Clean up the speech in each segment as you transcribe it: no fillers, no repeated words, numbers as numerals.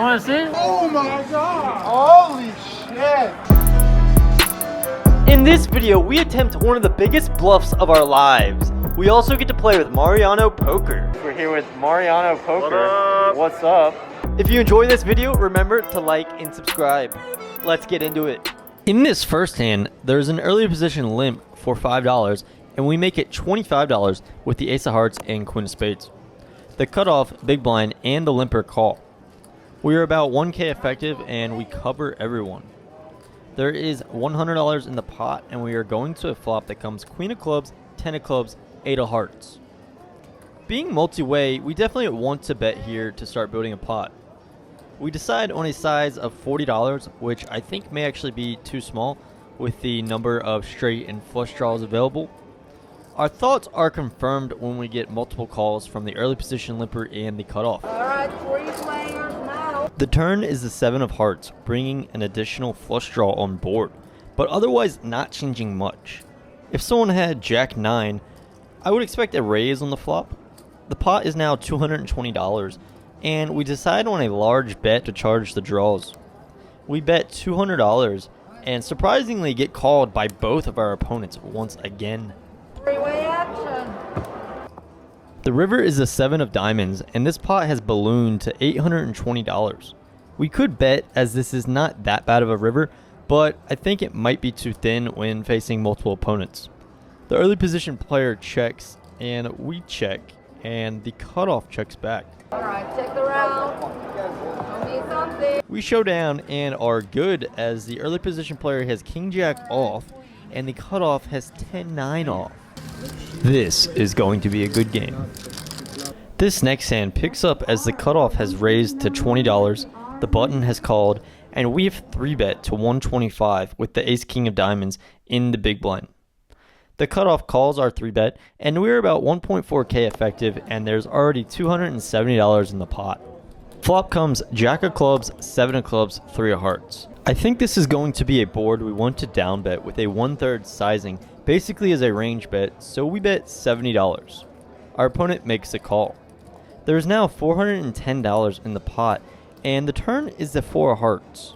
want to see? Oh my god! Holy shit! In this video, we attempt one of the biggest bluffs of our lives. We also get to play with Mariano Poker. We're here with Mariano Poker. What's up? If you enjoy this video, remember to like and subscribe. Let's get into it. In this first hand, there's an early position limp for $5, and we make it $25 with the ace of hearts and queen of spades. The cutoff, big blind, and the limper call. We are about 1K effective, and we cover everyone. There is $100 in the pot, and we are going to a flop that comes queen of clubs, 10 of clubs, 8 of hearts. Being multi-way, we definitely want to bet here to start building a pot. We decide on a size of $40, which I think may actually be too small with the number of straight and flush draws available. Our thoughts are confirmed when we get multiple calls from the early position limper and the cutoff. Alright, 3 players now. The turn is the 7 of hearts, bringing an additional flush draw on board, but otherwise not changing much. If someone had jack 9, I would expect a raise on the flop. The pot is now $220, and we decide on a large bet to charge the draws. We bet $200 and surprisingly get called by both of our opponents once again. 3-way action. The river is a 7 of diamonds, and this pot has ballooned to $820. We could bet, as this is not that bad of a river, but I think it might be too thin when facing multiple opponents. The early position player checks, and we check, and the cutoff checks back. Alright, check the round. Show me something. We show down and are good, as the early position player has king jack off, and the cutoff has 10-9 off. This is going to be a good game. This next hand picks up as the cutoff has raised to $20, the button has called, and we have 3-bet to $125 with the ace king of diamonds in the big blind. The cutoff calls our 3-bet, and we're about 1.4K effective, and there's already $270 in the pot. Flop comes jack of clubs, 7 of clubs, 3 of hearts. I think this is going to be a board we want to down bet with a 1/3 sizing, basically as a range bet, so we bet $70. Our opponent makes a call. There is now $410 in the pot, and the turn is the 4 of hearts.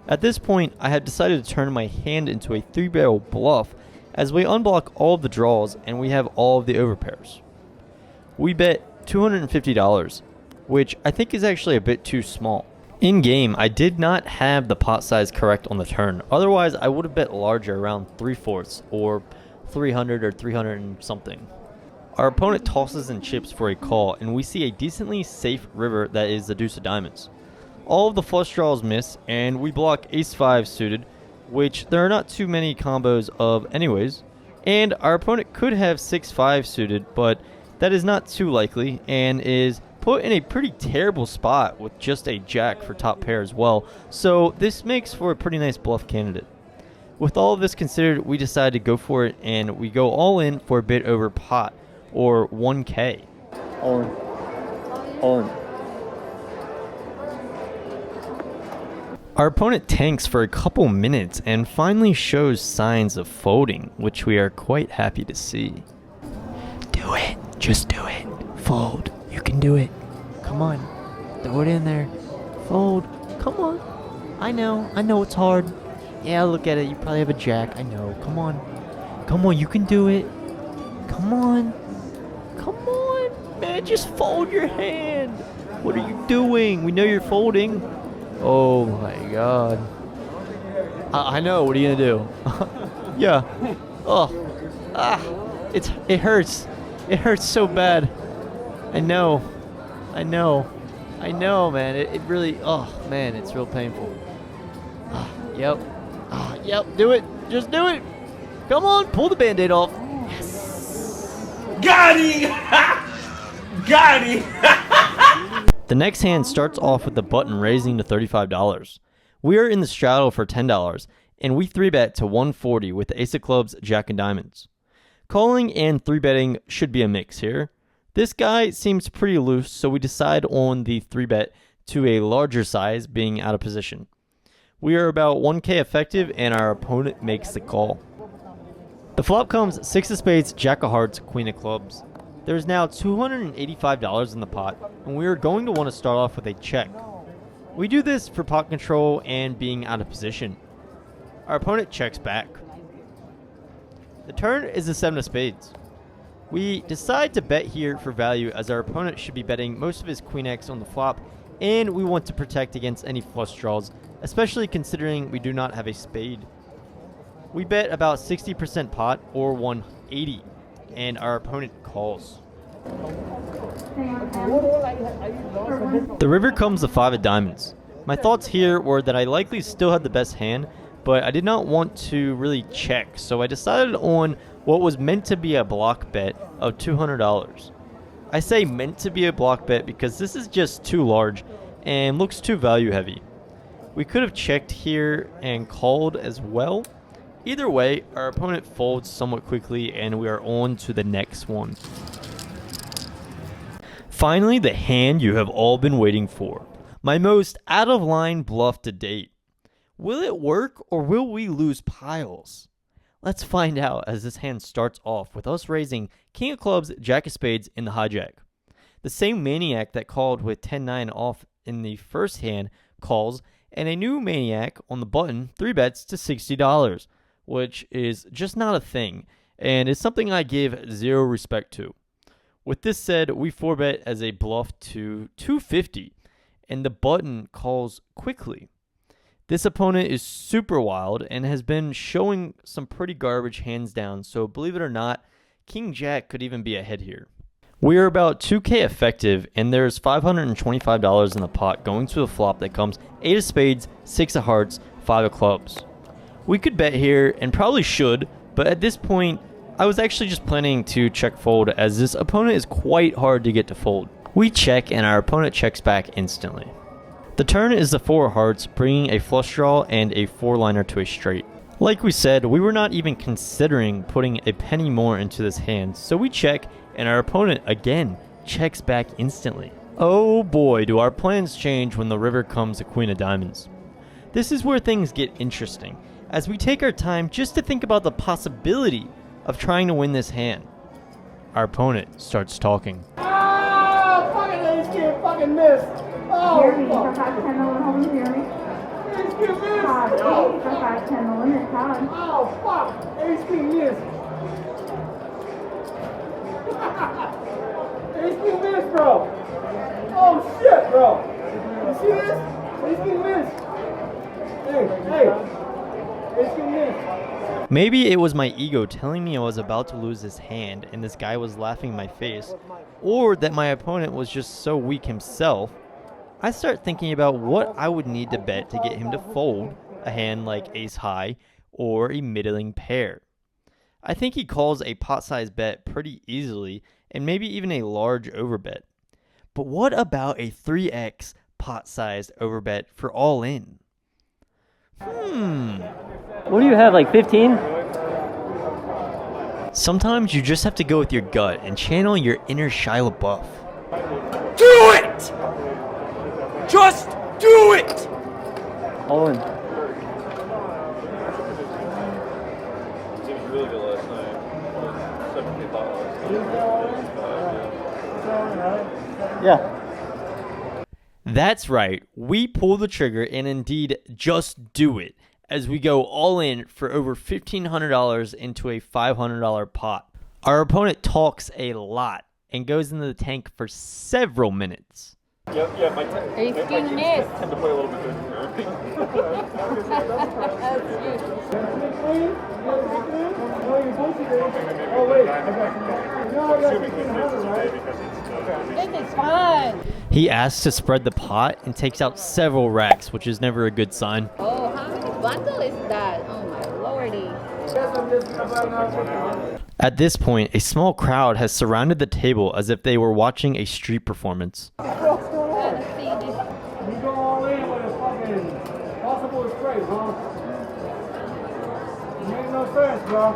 At this point, I have decided to turn my hand into a 3-barrel bluff, as we unblock all of the draws and we have all of the overpairs. We bet $250, which I think is actually a bit too small. In game, I did not have the pot size correct on the turn, otherwise I would have bet larger, around 3/4 or 300 or 300 and something. Our opponent tosses and chips for a call, and we see a decently safe river that is the deuce of diamonds. All of the flush draws miss, and we block ace-5 suited, which there are not too many combos of anyways, and our opponent could have 6-5 suited, but that is not too likely, and is put in a pretty terrible spot with just a jack for top pair as well, so this makes for a pretty nice bluff candidate. With all of this considered, we decide to go for it, and we go all in for a bit over pot, or 1K. All in. All in. Our opponent tanks for a couple minutes and finally shows signs of folding, which we are quite happy to see. Do it. Just do it. Fold. You can do it. Come on. Throw it in there. Fold. Come on. I know it's hard. Yeah, look at it. You probably have a jack. I know. Come on. Come on. You can do it. Come on. Come on. Man, just fold your hand. What are you doing? We know you're folding. Oh my god. I know. What are you gonna do? Yeah. Oh. Ah. It hurts. It hurts so bad. I know, man. It really, oh man, it's real painful. Yep. Yep, do it. Just do it. Come on, pull the band-aid off. Yes. Got him! Got him! The next hand starts off with the button raising to $35. We are in the straddle for $10, and we 3-bet to 140 with the ace of clubs, jack and diamonds. Calling and 3-betting should be a mix here. This guy seems pretty loose, so we decide on the 3-bet to a larger size, being out of position. We are about 1K effective, and our opponent makes the call. The flop comes 6 of spades, jack of hearts, queen of clubs. There is now $285 in the pot, and we are going to want to start off with a check. We do this for pot control and being out of position. Our opponent checks back. The turn is the 7 of spades. We decide to bet here for value as our opponent should be betting most of his queen X on the flop, and we want to protect against any flush draws, especially considering we do not have a spade. We bet about 60% pot or 180, and our opponent calls. The river comes the 5 of diamonds. My thoughts here were that I likely still had the best hand, but I did not want to really check, so I decided on what was meant to be a block bet of $200. I say meant to be a block bet because this is just too large and looks too value heavy. We could have checked here and called as well. Either way, our opponent folds somewhat quickly and we are on to the next one. Finally, the hand you have all been waiting for. My most out of line bluff to date. Will it work or will we lose piles? Let's find out as this hand starts off with us raising king of clubs, jack of spades, and the hijack. The same maniac that called with 10-9 off in the first hand calls, and a new maniac on the button 3-bets to $60, which is just not a thing, and is something I give zero respect to. With this said, we 4-bet as a bluff to 250, and the button calls quickly. This opponent is super wild and has been showing some pretty garbage hands down, so believe it or not, King Jack could even be ahead here. We are about 2K effective, and there's $525 in the pot going to a flop that comes 8 of spades, 6 of hearts, 5 of clubs. We could bet here, and probably should, but at this point, I was actually just planning to check fold as this opponent is quite hard to get to fold. We check and our opponent checks back instantly. The turn is the 4 of hearts, bringing a flush draw and a 4-liner to a straight. Like we said, we were not even considering putting a penny more into this hand, so we check and our opponent again checks back instantly. Oh boy, do our plans change when the river comes the queen of diamonds. This is where things get interesting, as we take our time just to think about the possibility of trying to win this hand. Our opponent starts talking. Ah, fucking ace king, fucking missed. Oh, Jeremy, for fuck. 510 the limit, hold Jeremy. Ace king missed. 5 Oh, 8 for 510 the limit, Todd. oh, fuck. Ace king missed. Ace king missed, bro. Oh, shit, bro. You see this? Ace king missed. Hey. Ace king missed. Maybe it was my ego telling me I was about to lose this hand and this guy was laughing in my face, or that my opponent was just so weak himself. I start thinking about what I would need to bet to get him to fold a hand like ace high or a middling pair. I think he calls a pot size bet pretty easily and maybe even a large overbet. But what about a 3x pot sized overbet for all in? What do you have, like 15? Sometimes you just have to go with your gut and channel your inner Shia LaBeouf. Do it! Just do it! All in. Yeah. That's right, we pull the trigger and indeed just do it as we go all in for over $1,500 into a $500 pot. Our opponent talks a lot and goes into the tank for several minutes. Ace king miss. Tend to play a little bit Oh, wait. This is fun. He asks to spread the pot and takes out several racks, which is never a good sign. Oh, how many bundle is that? Oh my lordy. At this point, a small crowd has surrounded the table as if they were watching a street performance. Let's see this. You go all in with a fucking possible straight, huh? Make no sense, bro.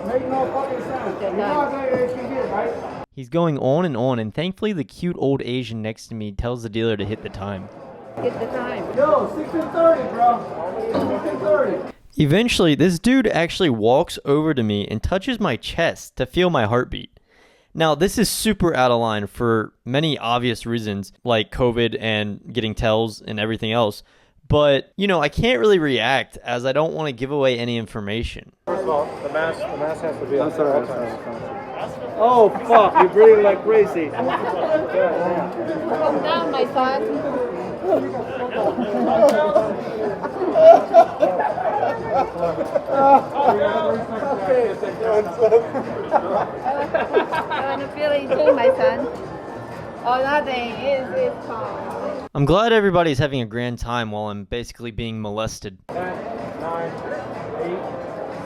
Make no fucking sense. You know how they can get, right? He's going on, and thankfully the cute old Asian next to me tells the dealer to hit the time. Get the time. Yo, 6:30, bro. 6:30. Eventually, this dude actually walks over to me and touches my chest to feel my heartbeat. Now, this is super out of line for many obvious reasons, like COVID and getting tells and everything else. But, you know, I can't really react as I don't want to give away any information. First of all, the mask has to be on. Oh, fuck, you're breathing like crazy. Calm down, my son. I'm feeling too, my son. Oh, nothing. It's calm. I'm glad everybody's having a grand time while I'm basically being molested. 10, 9, 8,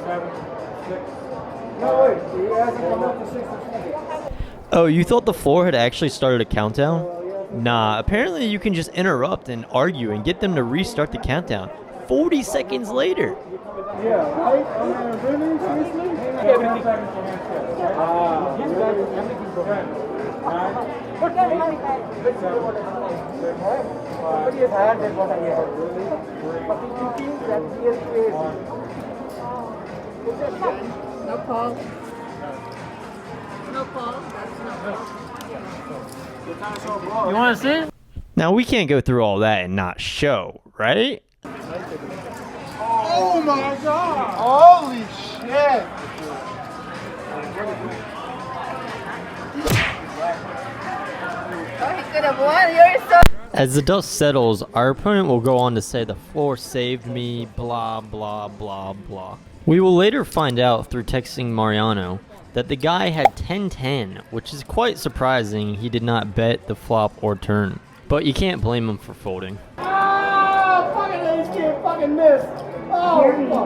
7, 6. No, wait, he hasn't come up to 6 or 20. Oh, you thought the floor had actually started a countdown? Nah, apparently you can just interrupt and argue and get them to restart the countdown 40 seconds later. Yeah, right? Really? Seriously? No call. No call. That's no call. You want to see? Now, we can't go through all that and not show, right? Oh my god! Holy shit! Oh, he could have won. You're so. As the dust settles, our opponent will go on to say the floor saved me, blah, blah, blah, blah. We will later find out through texting Mariano that the guy had 10-10, which is quite surprising. He did not bet the flop or turn. But you can't blame him for folding. Ah! Fucking ace kid fucking missed! Oh,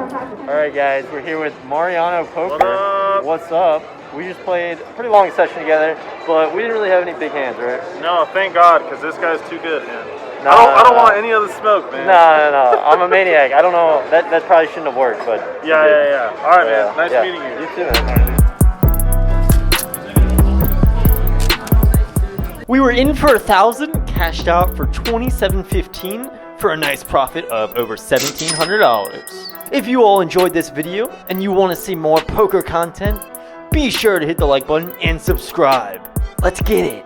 fuck. Alright guys, we're here with Mariano Poker. What's up? We just played a pretty long session together, but we didn't really have any big hands, right? No, thank God, because this guy's too good, man. No, I don't want any of the smoke, man. No. I'm a maniac. I don't know. That probably shouldn't have worked, but... Yeah. All right, Yeah, man. Nice yeah. meeting you. You too, man. We were in for 1,000, cashed out for $27.15 for a nice profit of over $1,700. If you all enjoyed this video and you want to see more poker content, be sure to hit the like button and subscribe. Let's get it.